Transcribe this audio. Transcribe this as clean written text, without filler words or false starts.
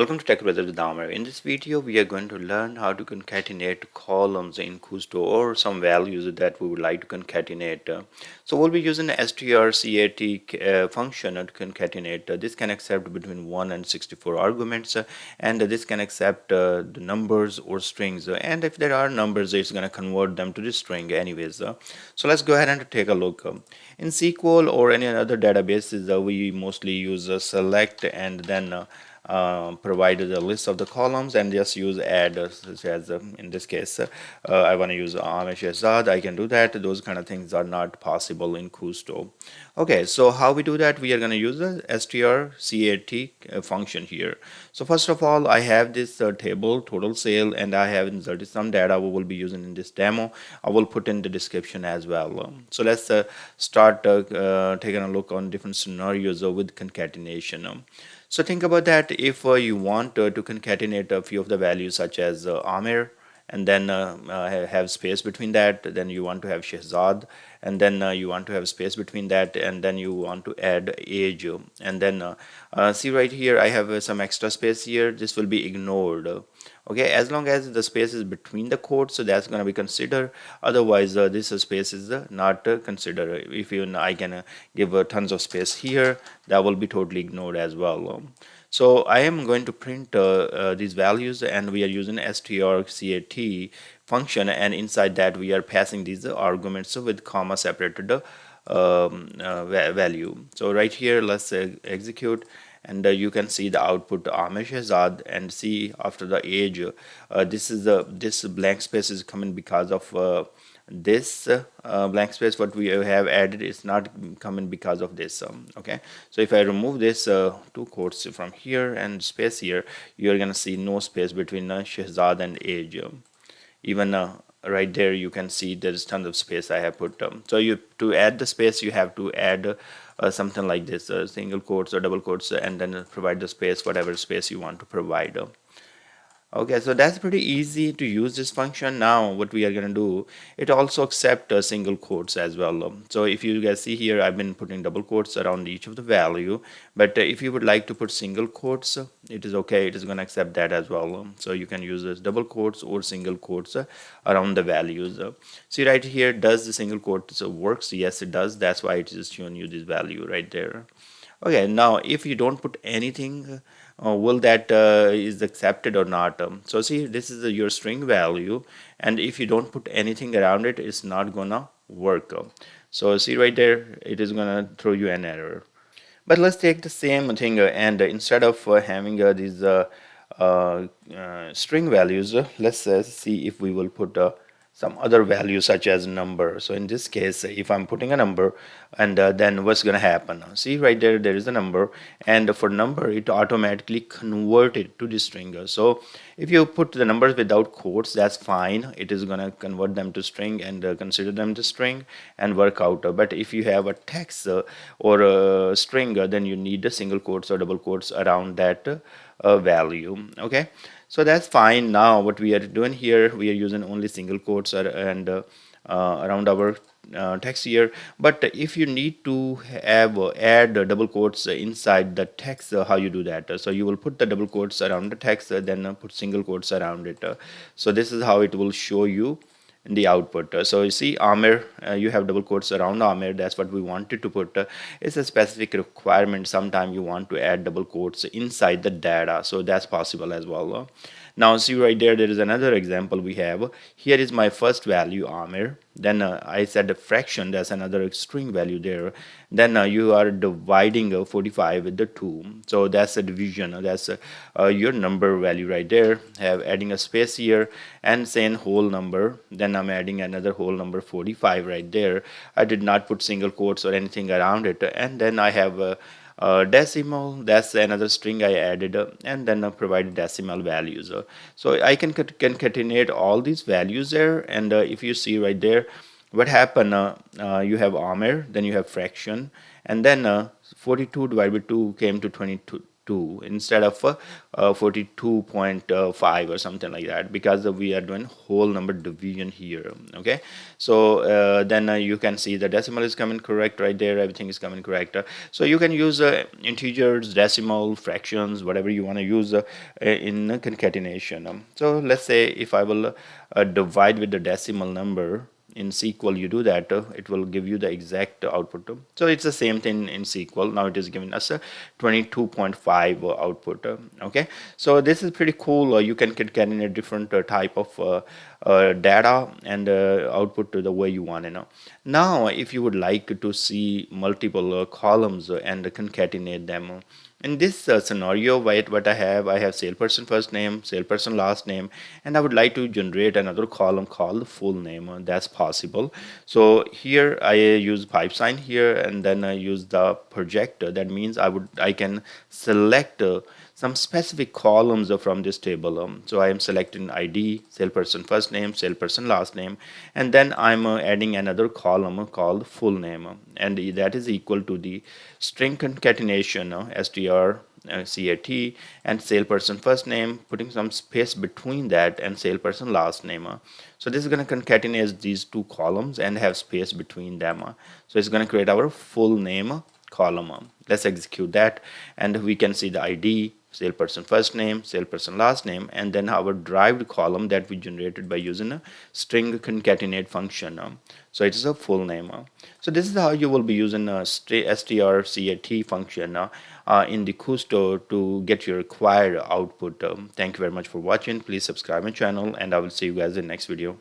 Welcome to Tech Weather with Amir. In this video, we are going to learn how to concatenate columns in Kusto or some values that we would like to concatenate. So we'll be using the strcat function to concatenate. This can accept between 1 and 64 arguments, and this can accept the numbers or strings. And if there are numbers, it's going to convert them to the string anyways. So let's go ahead and take a look. In SQL or any other databases, we mostly use select and then provided a list of the columns and just use add, such as in this case I want to use Amish Azad. I can do that. Those kind of things are not possible in Kusto. Okay, so how we do that? We are going to use the strcat function here. So first of all, I have this table total sale, and I have inserted some data we will be using in this demo. I will put in the description as well. So let's start taking a look on different scenarios with concatenation. So think about that. If you want to concatenate a few of the values such as Amir, and then have space between that, then you want to have Shehzad, and then you want to have space between that, and then you want to add age, and then see right here I have some extra space here. This will be ignored. Okay, as long as the space is between the quotes, so that's going to be considered. Otherwise this space is not considered. If you I can give tons of space here, that will be totally ignored as well. So I am going to print these values, and we are using strcat function, and inside that we are passing these arguments with comma separated value. So right here, let's execute, and you can see the output Amish Azad, and see after the age, this blank space is coming because of this blank space what we have added is not coming because of this. Okay, so if I remove this two quotes from here and space here, you're gonna see no space between Shehzad and age. Even right there you can see there's tons of space I have put. So you to add the space, you have to add something like this, single quotes or double quotes, and then provide the space, whatever space you want to provide. Okay, so that's pretty easy to use this function. Now what we are going to do, it also accept single quotes as well. So if you guys see here, I've been putting double quotes around each of the value, but if you would like to put single quotes, it is okay, it is going to accept that as well. So you can use this double quotes or single quotes around the values. See right here, does the single quotes works? Yes, it does. That's why it is showing you this value right there. Okay, now if you don't put anything, will that is accepted or not? So see, this is your string value, and if you don't put anything around it, it's not gonna work. So see right there, it is gonna throw you an error. But let's take the same thing, and instead of having these string values, let's see if we will put some other value such as number. So in this case, if I'm putting a number, and then what's going to happen? See right there, there is a number, and for number it automatically converted to the string. So if you put the numbers without quotes, that's fine, it is going to convert them to string and consider them to string and work out. But if you have a text or a string, then you need a single quotes or double quotes around that value. Okay, so that's fine. Now what we are doing here, we are using only single quotes and around our text here. But if you need to have add double quotes inside the text, how you do that? So you will put the double quotes around the text, then put single quotes around it. So this is how it will show you in the output. So you see Amir, you have double quotes around Amir. That's what we wanted to put. It's a specific requirement. Sometime you want to add double quotes inside the data, so that's possible as well. Now see right there, there is another example we have. Here is my first value Amir, then I said a fraction, that's another string value there. Then you are dividing 45 with the 2, so that's a division. That's your number value right there. Have adding a space here and saying whole number, then I'm adding another whole number 45 right there. I did not put single quotes or anything around it, and then I have decimal, that's another string I added, and then provided decimal values. So I can concatenate all these values there, and if you see right there, what happened, you have Amir, then you have fraction, and then 42 divided by 2 came to 22, 42 instead of 42.5 or something like that, because we are doing whole number division here. Okay, so then you can see the decimal is coming correct right there, everything is coming correct. So you can use integers, decimal, fractions, whatever you want to use in concatenation. So let's say if I will divide with the decimal number in SQL, you do that, it will give you the exact output. So it's the same thing in SQL. Now it is giving us a 22.5 output. Okay, so this is pretty cool. You can concatenate different type of data and output to the way you want to know. Now, if you would like to see multiple columns and concatenate them, in this scenario, what I have salesperson first name, salesperson last name, and I would like to generate another column called full name. That's possible. So here I use pipe sign here, and then I use the projector. That means I can select some specific columns from this table. So I am selecting ID, salesperson first name, salesperson last name, and then I'm adding another column called full name, and that is equal to the string concatenation, strcat and salesperson first name, putting some space between that and salesperson last name. So this is going to concatenate these two columns and have space between them. So it's going to create our full name column. Let's execute that, and we can see the ID, salesperson first name, salesperson last name, and then our derived column that we generated by using a string concatenate function. So it is a full name. So this is how you will be using a strcat function in the Kusto to get your required output. Thank you very much for watching. Please subscribe my channel, and I will see you guys in the next video.